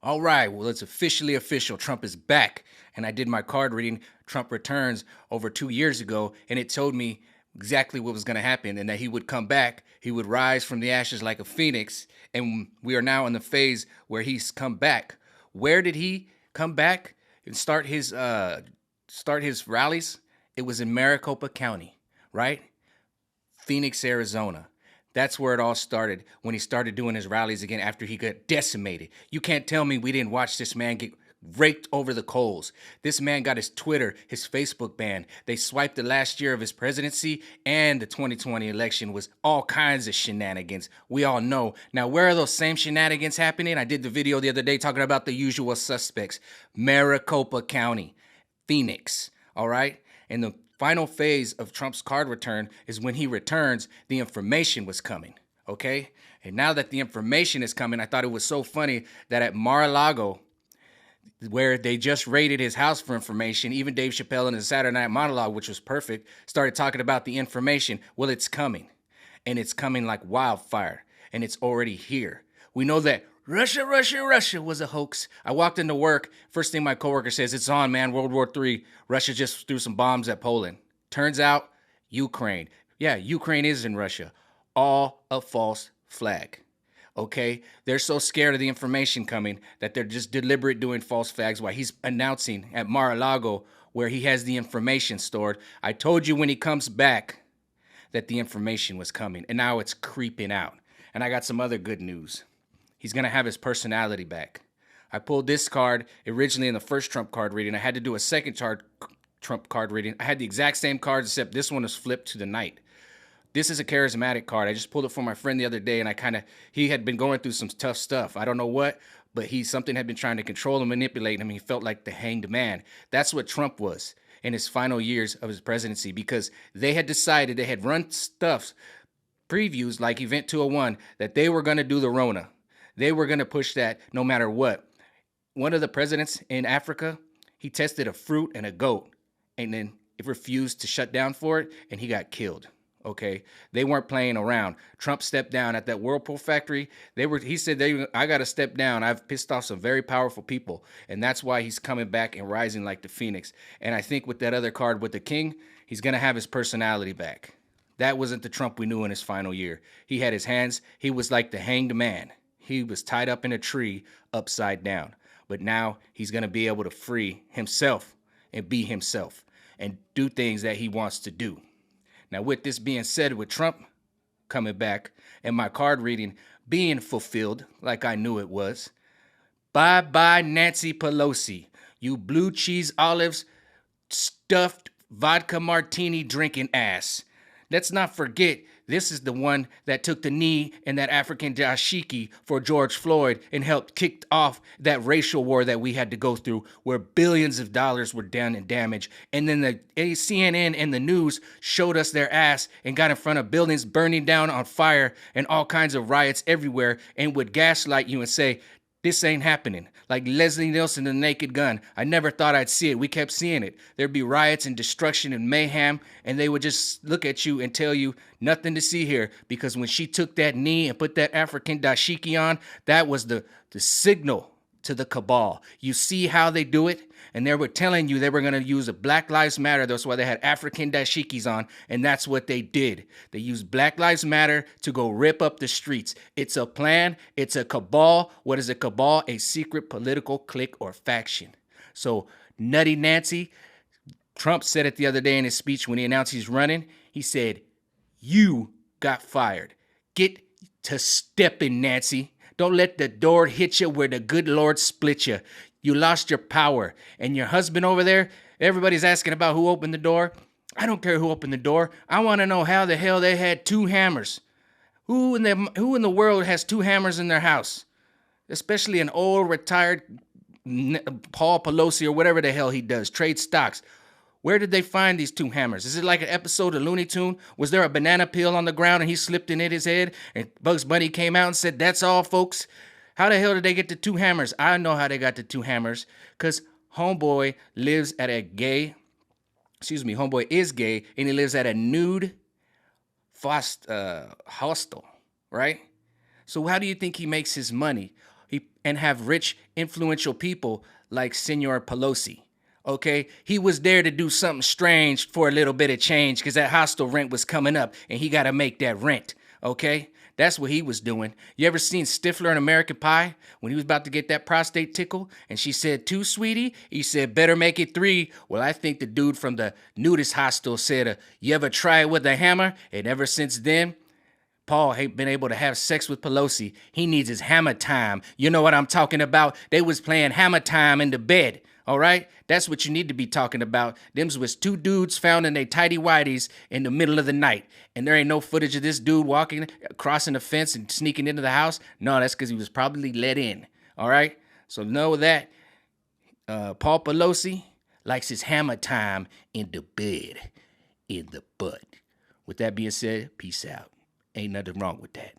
All right, well, it's officially official. Trump is back. And I did my card reading, Trump Returns, over 2 years ago, and it told me exactly what was going to happen and that he would come back. He would rise from the ashes like a phoenix. And we are now in the phase where he's come back. Where did he come back and start his rallies? It was in Maricopa County, right? Phoenix, Arizona. That's where it all started when he started doing his rallies again after he got decimated. You can't tell me we didn't watch this man get raked over the coals. This man got his Twitter, his Facebook banned. They swiped the last year of his presidency, and the 2020 election was all kinds of shenanigans. We all know. Now, where are those same shenanigans happening? I did the video the other day talking about the usual suspects. Maricopa County, Phoenix, all right? And the final phase of Trump's card return is when he returns, the information was coming, okay? And now that the information is coming, I thought it was so funny that at Mar-a-Lago, where they just raided his house for information, even Dave Chappelle in his Saturday Night Monologue, which was perfect, started talking about the information. Well, it's coming, and it's coming like wildfire, and it's already here. We know that Russia was a hoax. I walked into work. First thing my coworker says, it's on, man, World War III. Russia just threw some bombs at Poland. Turns out, Ukraine. Yeah, Ukraine is in Russia. All a false flag. Okay? They're so scared of the information coming that they're just deliberate doing false flags while he's announcing at Mar-a-Lago where he has the information stored. I told you when he comes back that the information was coming, and now it's creeping out. And I got some other good news. He's going to have his personality back. I pulled this card originally in the first Trump card reading. I had to do a second Trump card reading. I had the exact same cards, except this one was flipped to the knight. This is a charismatic card. I just pulled it for my friend the other day, and he had been going through some tough stuff. I don't know what, but something had been trying to control and manipulate him. He felt like the hanged man. That's what Trump was in his final years of his presidency, because they had decided, they had run stuff, previews like Event 201, that they were going to do the Rona. They were going to push that no matter what. One of the presidents in Africa, he tested a fruit and a goat, and then it refused to shut down for it, and he got killed. Okay, they weren't playing around. Trump stepped down at that Whirlpool factory. He said, I got to step down. I've pissed off some very powerful people, and that's why he's coming back and rising like the phoenix. And I think with that other card with the king, he's going to have his personality back. That wasn't the Trump we knew in his final year. He had his hands. He was like the hanged man. He was tied up in a tree upside down. But now he's going to be able to free himself and be himself and do things that he wants to do. Now, with this being said, with Trump coming back and my card reading being fulfilled like I knew it was, bye-bye Nancy Pelosi, you blue cheese olives stuffed vodka martini drinking ass. Let's not forget, this is the one that took the knee in that African dashiki for George Floyd and helped kick off that racial war that we had to go through, where billions of dollars were done in damage. And then the CNN and the news showed us their ass and got in front of buildings burning down on fire and all kinds of riots everywhere, and would gaslight you and say, this ain't happening. Like Leslie Nielsen, the Naked Gun. I never thought I'd see it. We kept seeing it. There'd be riots and destruction and mayhem, and they would just look at you and tell you nothing to see here. Because when she took that knee and put that African dashiki on, that was the signal to the cabal. You see how they do it? And they were telling you they were going to use a Black Lives Matter. That's why they had African dashikis on. And that's what they did. They used Black Lives Matter to go rip up the streets. It's a plan. It's a cabal. What is a cabal? A secret political clique or faction. So Nutty Nancy, Trump said it the other day in his speech when he announced he's running. He said, you got fired. Get to stepping, Nancy. Don't let the door hit you where the good Lord split you. You lost your power. And your husband over there, everybody's asking about who opened the door. I don't care who opened the door. I want to know how the hell they had two hammers. Who in the world has two hammers in their house? Especially an old retired Paul Pelosi or whatever the hell he does, trade stocks. Where did they find these two hammers? Is it like an episode of Looney Tunes? Was there a banana peel on the ground and he slipped and hit his head? And Bugs Bunny came out and said, that's all, folks. How the hell did they get the two hammers? I know how they got the two hammers. Because homeboy lives at a gay, homeboy is gay, and he lives at a nude hostel, right? So how do you think he makes his money? and have rich, influential people like Senor Pelosi. Okay, he was there to do something strange for a little bit of change because that hostel rent was coming up and he got to make that rent. Okay, that's what he was doing. You ever seen Stifler in American Pie when he was about to get that prostate tickle and she said 2, sweetie? He said, better make it 3. Well, I think the dude from the nudist hostel said, you ever try it with a hammer? And ever since then, Paul ain't been able to have sex with Pelosi. He needs his hammer time. You know what I'm talking about? They was playing hammer time in the bed. All right? That's what you need to be talking about. Them's was 2 dudes found in their tighty whities in the middle of the night. And there ain't no footage of this dude walking, crossing the fence and sneaking into the house. No, that's because he was probably let in. All right? So know that Paul Pelosi likes his hammer time in the bed, in the butt. With that being said, peace out. Ain't nothing wrong with that.